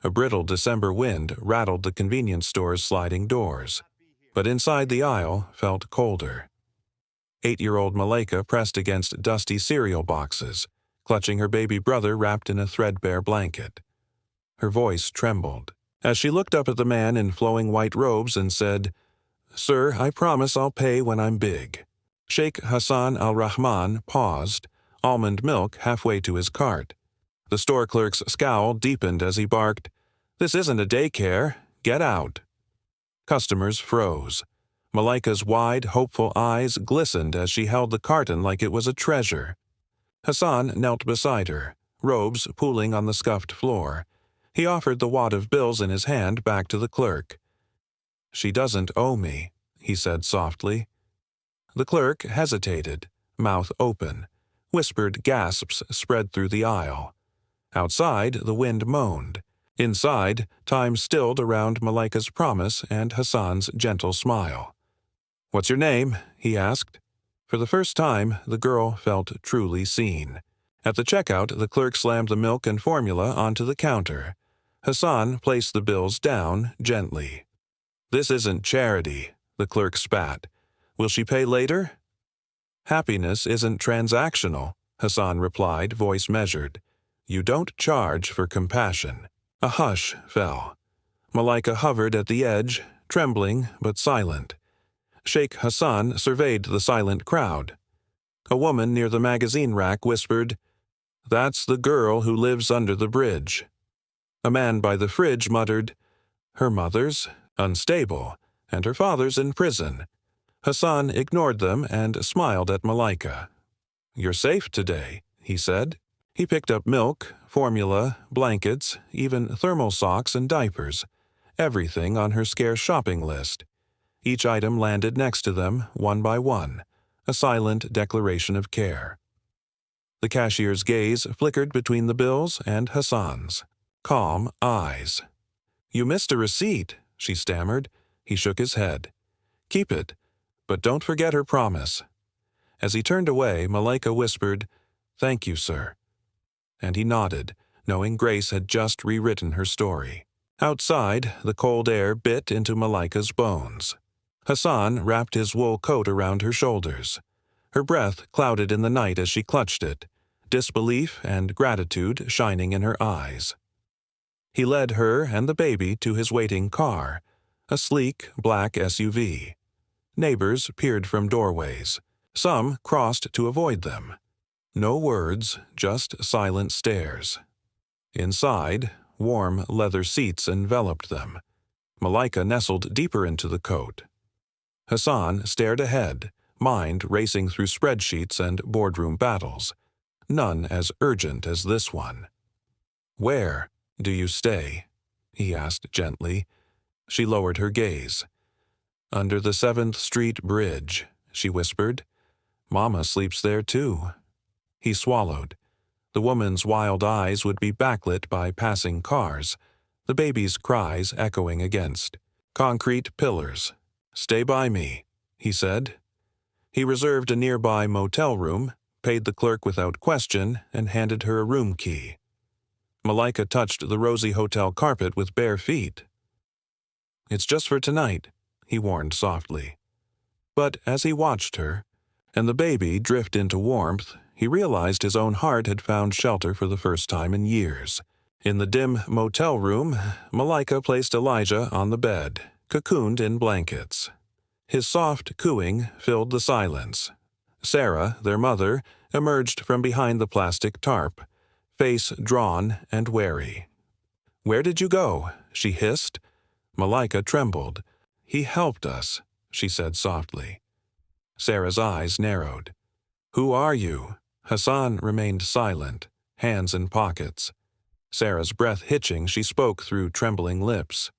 A brittle December wind rattled the convenience store's sliding doors, but inside the aisle felt colder. 8-year-old Malika pressed against dusty cereal boxes, clutching her baby brother wrapped in a threadbare blanket. Her voice trembled as she looked up at the man in flowing white robes and said, "Sir, I promise I'll pay when I'm big." Sheikh Hassan al-Rahman paused, almond milk halfway to his cart. The store clerk's scowl deepened as he barked, "This isn't a daycare. Get out." Customers froze. Malika's wide, hopeful eyes glistened as she held the carton like it was a treasure. Hassan knelt beside her, robes pooling on the scuffed floor. He offered the wad of bills in his hand back to the clerk. "She doesn't owe me," he said softly. The clerk hesitated, mouth open. Whispered gasps spread through the aisle. Outside, the wind moaned. Inside, time stilled around Malika's promise and Hassan's gentle smile. "What's your name?" he asked. For the first time, the girl felt truly seen. At the checkout, the clerk slammed the milk and formula onto the counter. Hassan placed the bills down gently. "This isn't charity," the clerk spat. "Will she pay later?" "Happiness isn't transactional," Hassan replied, voice measured. "You don't charge for compassion." A hush fell. Malika hovered at the edge, trembling but silent. Sheikh Hassan surveyed the silent crowd. A woman near the magazine rack whispered, "That's the girl who lives under the bridge." A man by the fridge muttered, "Her mother's unstable, and her father's in prison." Hassan ignored them and smiled at Malika. "You're safe today," he said. He picked up milk, formula, blankets, even thermal socks and diapers, everything on her scarce shopping list. Each item landed next to them, one by one, a silent declaration of care. The cashier's gaze flickered between the bills and Hassan's. Calm eyes. "You missed a receipt," she stammered. He shook his head. "Keep it, but don't forget her promise." As he turned away, Malika whispered, "Thank you, sir." And he nodded, knowing Grace had just rewritten her story. Outside, the cold air bit into Malika's bones. Hassan wrapped his wool coat around her shoulders. Her breath clouded in the night as she clutched it, disbelief and gratitude shining in her eyes. He led her and the baby to his waiting car, a sleek black SUV. Neighbors peered from doorways. Some crossed to avoid them. No words, just silent stares. Inside, warm leather seats enveloped them. Malika nestled deeper into the coat. Hassan stared ahead, mind racing through spreadsheets and boardroom battles, none as urgent as this one. "Where do you stay?" he asked gently. She lowered her gaze. "Under the 7th Street Bridge," she whispered. "Mama sleeps there too." He swallowed. The woman's wild eyes would be backlit by passing cars, the baby's cries echoing against. Concrete pillars. "Stay by me," he said. He reserved a nearby motel room, paid the clerk without question, and handed her a room key. Malika touched the rosy hotel carpet with bare feet. "It's just for tonight," he warned softly. But as he watched her, and the baby drift into warmth, he realized his own heart had found shelter for the first time in years. In the dim motel room, Malika placed Elijah on the bed, cocooned in blankets. His soft cooing filled the silence. Sarah, their mother, emerged from behind the plastic tarp, face drawn and wary. "Where did you go?" she hissed. Malika trembled. "He helped us," she said softly. Sarah's eyes narrowed. "Who are you?" Hassan remained silent, hands in pockets. Sarah's breath hitching, she spoke through trembling lips.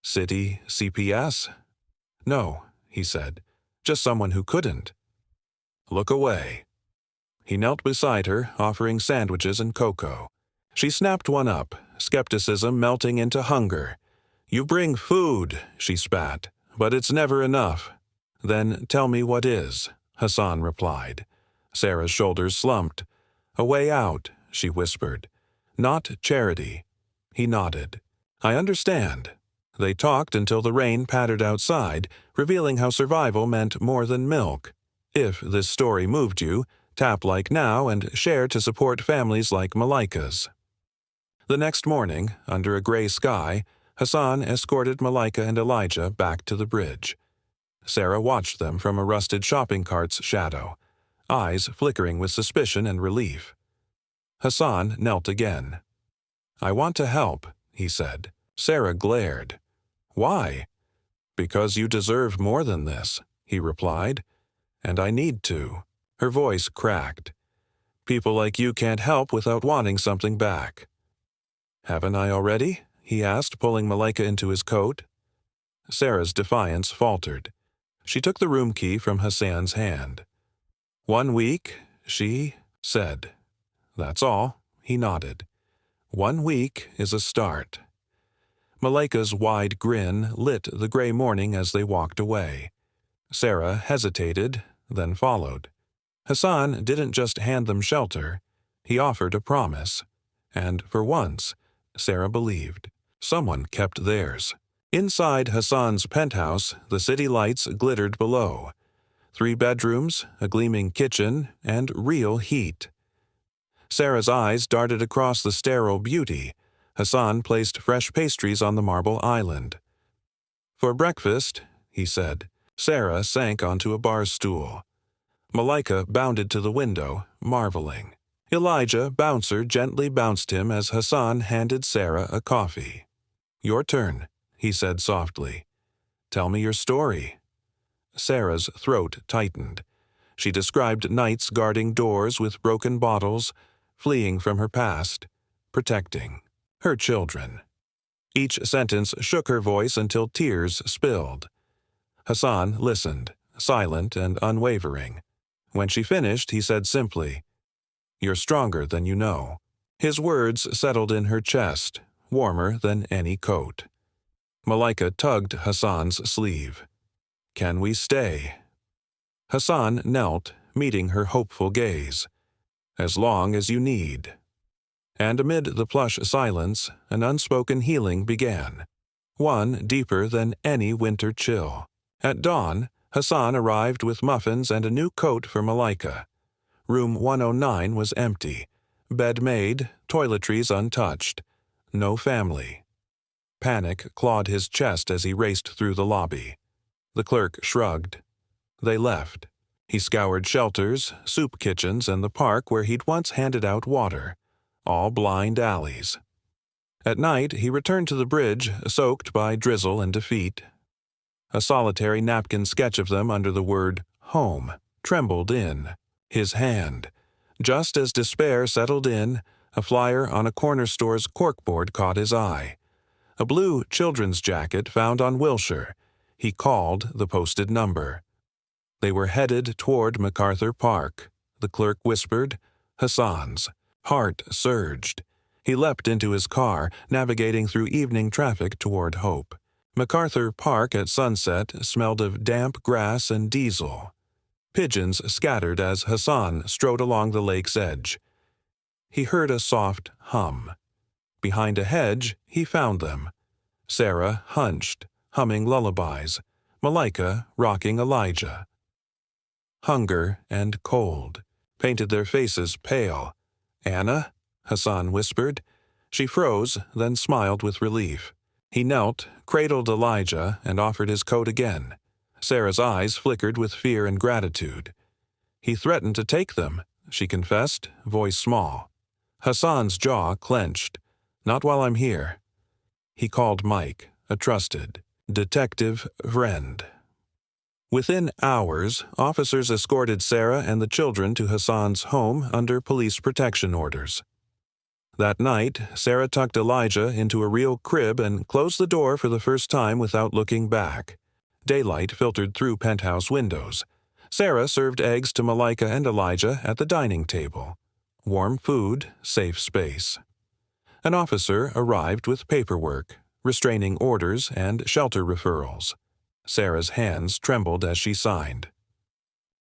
"City CPS?" "No," he said. "Just someone who couldn't." "Look away." He knelt beside her, offering sandwiches and cocoa. She snapped one up, skepticism melting into hunger. "You bring food," she spat, "but it's never enough." "Then tell me what is," Hassan replied. Sarah's shoulders slumped. "A way out," she whispered. "Not charity. He nodded. I understand. They talked until the rain pattered outside, revealing how survival meant more than milk. If this story moved you, tap like now and share to support families like Malika's. The next morning, under a gray sky, Hassan escorted Malika and Elijah back to the bridge. Sarah watched them from a rusted shopping cart's shadow, eyes flickering with suspicion and relief. Hassan knelt again. I want to help, he said. Sarah glared. Why? Because you deserve more than this, he replied. And I need to. Her voice cracked. People like you can't help without wanting something back. Haven't I already? He asked, pulling Malika into his coat. Sarah's defiance faltered. She took the room key from Hassan's hand. 1 week, she said. That's all, he nodded. 1 week is a start. Malika's wide grin lit the gray morning as they walked away. Sarah hesitated, then followed. Hassan didn't just hand them shelter, he offered a promise. And for once, Sarah believed. Someone kept theirs. Inside Hassan's penthouse, the city lights glittered below. 3 bedrooms, a gleaming kitchen, and real heat. Sarah's eyes darted across the sterile beauty. Hassan placed fresh pastries on the marble island. For breakfast, he said. Sarah sank onto a bar stool. Malika bounded to the window, marveling. Elijah, bouncer, gently bounced him as Hassan handed Sarah a coffee. Your turn, he said softly. Tell me your story. Sarah's throat tightened. She described nights guarding doors with broken bottles, fleeing from her past, protecting her children. Each sentence shook her voice until tears spilled. Hassan listened, silent and unwavering. When she finished, he said simply, You're stronger than you know. His words settled in her chest, warmer than any coat. Malika tugged Hassan's sleeve. Can we stay? Hassan knelt, meeting her hopeful gaze. As long as you need. And amid the plush silence, an unspoken healing began. One deeper than any winter chill. At dawn, Hassan arrived with muffins and a new coat for Malika. Room 109 was empty. Bed made, toiletries untouched. No family. Panic clawed his chest as he raced through the lobby. The clerk shrugged. They left. He scoured shelters, soup kitchens, and the park where he'd once handed out water. All blind alleys. At night, he returned to the bridge, soaked by drizzle and defeat. A solitary napkin sketch of them under the word home trembled in his hand. Just as despair settled in, a flyer on a corner store's corkboard caught his eye. A blue children's jacket found on Wilshire. He called the posted number. They were headed toward MacArthur Park. The clerk whispered, Hassan's. Heart surged. He leapt into his car, navigating through evening traffic toward Hope. MacArthur Park at sunset smelled of damp grass and diesel. Pigeons scattered as Hassan strode along the lake's edge. He heard a soft hum. Behind a hedge, he found them. Sarah hunched, humming lullabies. Malika rocking Elijah. Hunger and cold painted their faces pale. Anna? Hassan whispered. She froze, then smiled with relief. He knelt, cradled Elijah, and offered his coat again. Sarah's eyes flickered with fear and gratitude. He threatened to take them, she confessed, voice small. Hassan's jaw clenched. Not while I'm here. He called Mike, a trusted detective friend. Within hours, officers escorted Sarah and the children to Hassan's home under police protection orders. That night, Sarah tucked Elijah into a real crib and closed the door for the first time without looking back. Daylight filtered through penthouse windows. Sarah served eggs to Malika and Elijah at the dining table. Warm food, safe space. An officer arrived with paperwork, restraining orders, and shelter referrals. Sarah's hands trembled as she signed.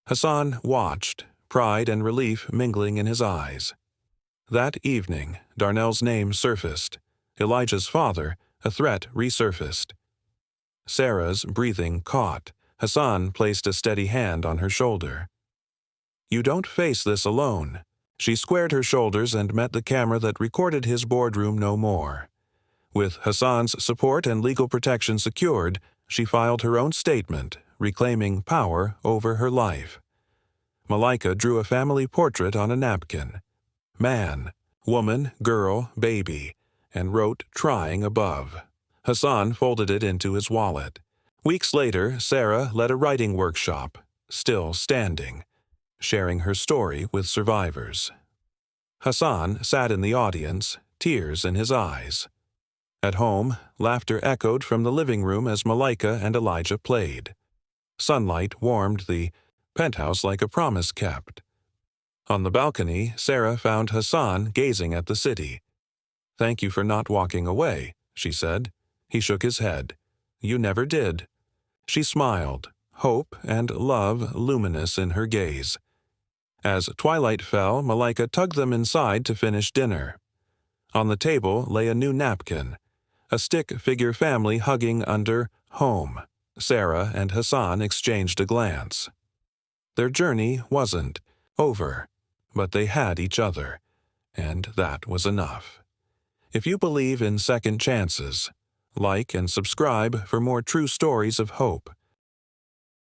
Hassan watched, pride and relief mingling in his eyes. That evening, Darnell's name surfaced. Elijah's father, a threat resurfaced. Sarah's breathing caught. Hassan placed a steady hand on her shoulder. "You don't face this alone." She squared her shoulders and met the camera that recorded his boardroom no more. With Hassan's support and legal protection secured, she filed her own statement, reclaiming power over her life. Malaika drew a family portrait on a napkin. Man, woman, girl, baby, and wrote "trying" above. Hassan folded it into his wallet. Weeks later, Sarah led a writing workshop, still standing, sharing her story with survivors. Hassan sat in the audience, tears in his eyes. At home, laughter echoed from the living room as Malaika and Elijah played. Sunlight warmed the penthouse like a promise kept. On the balcony, Sarah found Hassan gazing at the city. "Thank you for not walking away," she said. He shook his head. "You never did." She smiled, hope and love luminous in her gaze. As twilight fell, Malaika tugged them inside to finish dinner. On the table lay a new napkin, a stick-figure family hugging under "home." Sarah and Hassan exchanged a glance. Their journey wasn't over, but they had each other, and that was enough. If you believe in second chances, like and subscribe for more true stories of hope.